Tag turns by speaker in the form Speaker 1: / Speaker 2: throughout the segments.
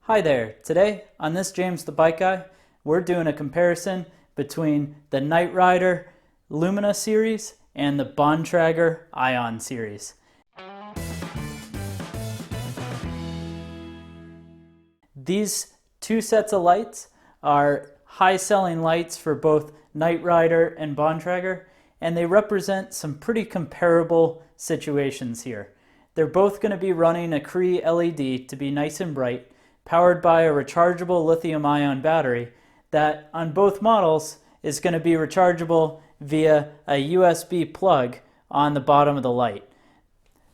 Speaker 1: Hi there. Today on this Jamesthebikeguy, we're doing a comparison between the Niterider Lumina series and the Bontrager Ion series. These two sets of lights are high-selling lights for both Niterider and Bontrager, and they represent some pretty comparable situations here. They're both going to be running a Cree LED to be nice and bright, powered by a rechargeable lithium-ion battery that on both models is going to be rechargeable via a USB plug on the bottom of the light.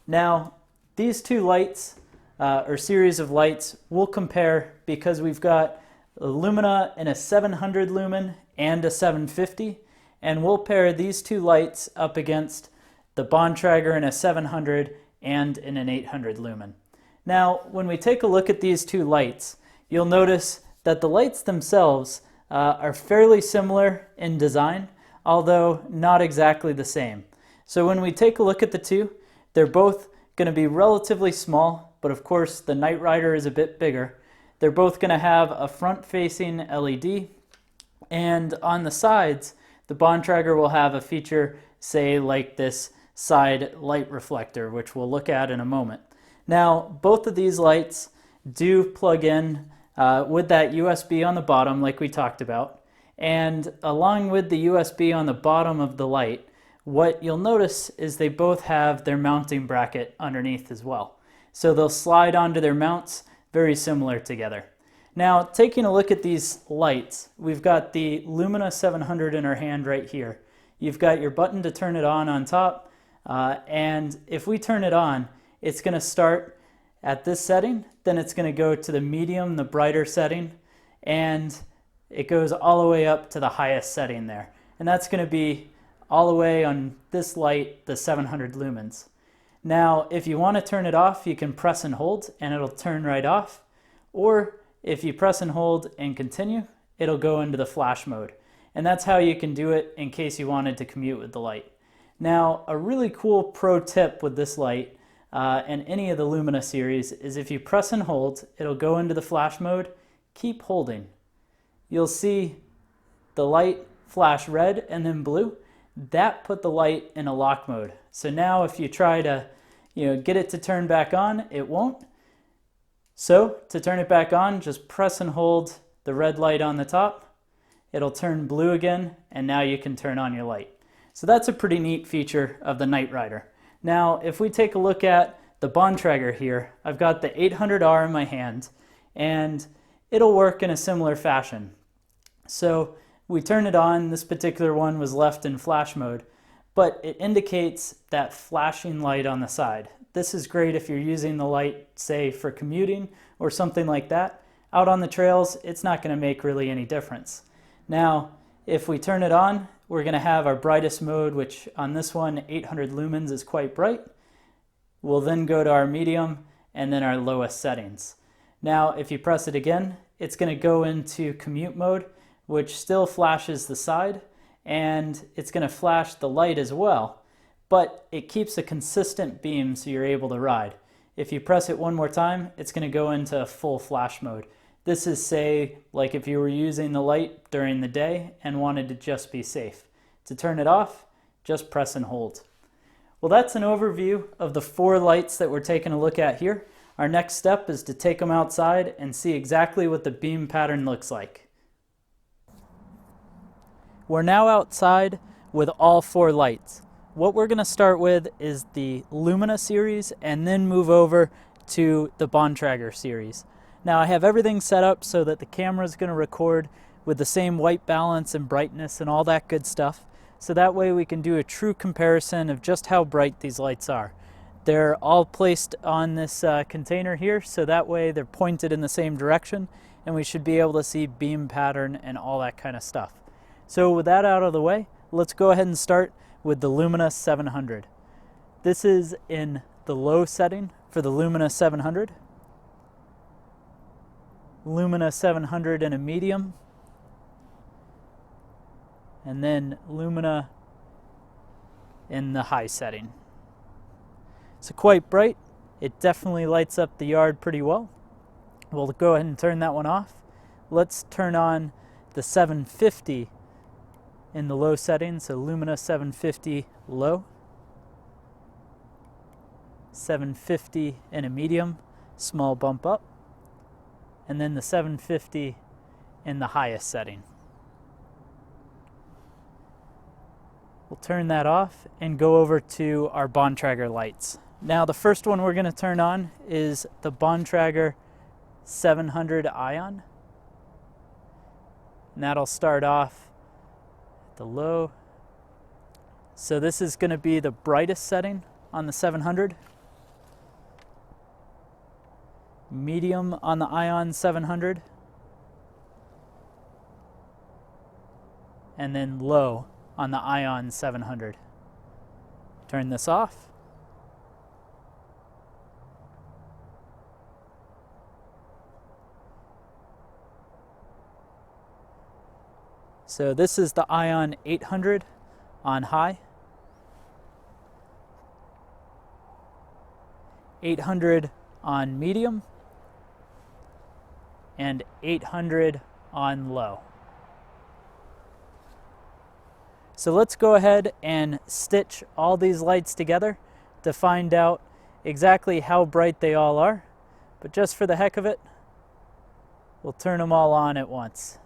Speaker 1: Now, these two lights, or series of lights, we'll compare because we've got a Lumina in a 700 lumen and a 750, and we'll pair these two lights up against the Bontrager in a 700 and in an 800 lumen. Now, when we take a look at these two lights, you'll notice that the lights themselves are fairly similar in design, although not exactly the same. So when we take a look at the two, they're both going to be relatively small, but of course the Niterider is a bit bigger. They're both going to have a front-facing LED, and on the sides, the Bontrager will have a feature, say, like this side light reflector, which we'll look at in a moment. Now, both of these lights do plug in with that USB on the bottom like we talked about, and along with the USB on the bottom of the light, what you'll notice is they both have their mounting bracket underneath as well. So they'll slide onto their mounts very similar together. Now, taking a look at these lights, we've got the Lumina 700 in our hand right here. You've got your button to turn it on top, and if we turn it on, it's going to start at this setting, then it's going to go to the medium, the brighter setting, and it goes all the way up to the highest setting there. And that's going to be all the way on this light, the 700 lumens. Now, if you want to turn it off, you can press and hold, and it'll turn right off. Or if you press and hold and continue, it'll go into the flash mode. And that's how you can do it in case you wanted to commute with the light. Now, a really cool pro tip with this light and any of the Lumina series is if you press and hold, it'll go into the flash mode. Keep holding. You'll see the light flash red and then blue. That put the light in a lock mode. So now if you try to get it to turn back on, it won't. So to turn it back on, just press and hold the red light on the top. It'll turn blue again, and now you can turn on your light. So that's a pretty neat feature of the Niterider. Now, if we take a look at the Bontrager here, I've got the 800R in my hand, and it'll work in a similar fashion. So we turn it on. This particular one was left in flash mode, but it indicates that flashing light on the side. This is great if you're using the light, say, for commuting or something like that. Out on the trails, it's not going to make really any difference. Now, if we turn it on, we're going to have our brightest mode, which on this one, 800 lumens is quite bright. We'll then go to our medium and then our lowest settings. Now, if you press it again, it's going to go into commute mode, which still flashes the side, and it's going to flash the light as well, but it keeps a consistent beam so you're able to ride. If you press it one more time, it's going to go into full flash mode. This is, say, like if you were using the light during the day and wanted to just be safe. To turn it off, just press and hold. Well, that's an overview of the four lights that we're taking a look at here. Our next step is to take them outside and see exactly what the beam pattern looks like. We're now outside with all four lights. What we're going to start with is the Lumina series and then move over to the Bontrager series. Now, I have everything set up so that the camera is going to record with the same white balance and brightness and all that good stuff. So that way we can do a true comparison of just how bright these lights are. They're all placed on this container here, so that way they're pointed in the same direction, and we should be able to see beam pattern and all that kind of stuff. So with that out of the way, let's go ahead and start with the Lumina 700. This is in the low setting for the Lumina 700. Lumina 700 in a medium, and then Lumina in the high setting. It's quite bright. It definitely lights up the yard pretty well. We'll go ahead and turn that one off. Let's turn on the 750 in the low setting, so Lumina 750 low, 750 in a medium, small bump up, and then the 750 in the highest setting. We'll turn that off and go over to our Bontrager lights. Now the first one we're going to turn on is the Bontrager 700 ion. And that'll start off at the low. So this is going to be the brightest setting on the 700. Medium on the ion 700. And then low on the ion 700. Turn this off. So this is the ion 800 on high, 800 on medium, and 800 on low. So let's go ahead and stitch all these lights together to find out exactly how bright they all are. But just for the heck of it, we'll turn them all on at once.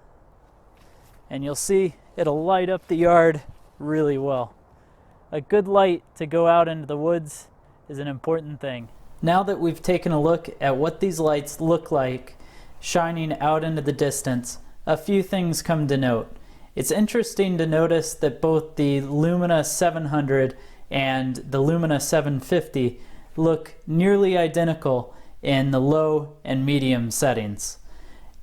Speaker 1: And you'll see it'll light up the yard really well. A good light to go out into the woods is an important thing. Now that we've taken a look at what these lights look like shining out into the distance, a few things come to note. It's interesting to notice that both the Lumina 700 and the Lumina 750 look nearly identical in the low and medium settings.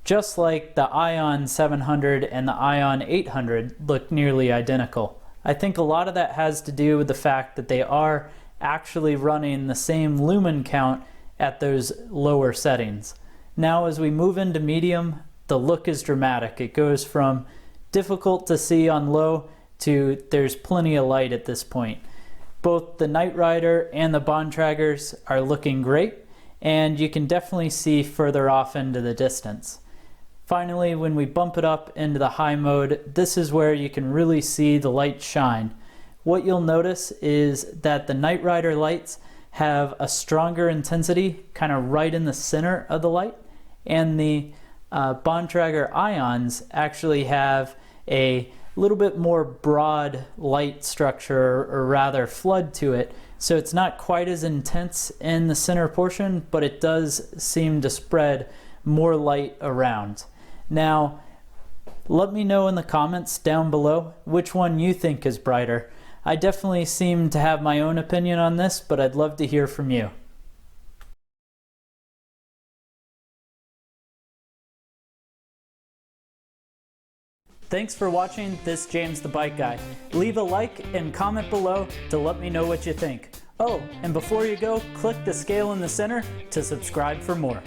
Speaker 1: Just like the Ion 700 and the Ion 800 look nearly identical. I think a lot of that has to do with the fact that they are actually running the same lumen count at those lower settings. Now as we move into medium, the look is dramatic. It goes from difficult to see on low to there's plenty of light at this point. Both the Niterider and the Bontragers are looking great, and you can definitely see further off into the distance. Finally, when we bump it up into the high mode, this is where you can really see the light shine. What you'll notice is that the Niterider lights have a stronger intensity kind of right in the center of the light, and the Bontrager ions actually have a little bit more broad light structure, or rather flood to it, so it's not quite as intense in the center portion, but it does seem to spread more light around. Now, let me know in the comments down below which one you think is brighter. I definitely seem to have my own opinion on this, but I'd love to hear from you. Thanks for watching this James the Bike Guy. Leave a like and comment below to let me know what you think. Oh, and before you go, click the scale in the center to subscribe for more.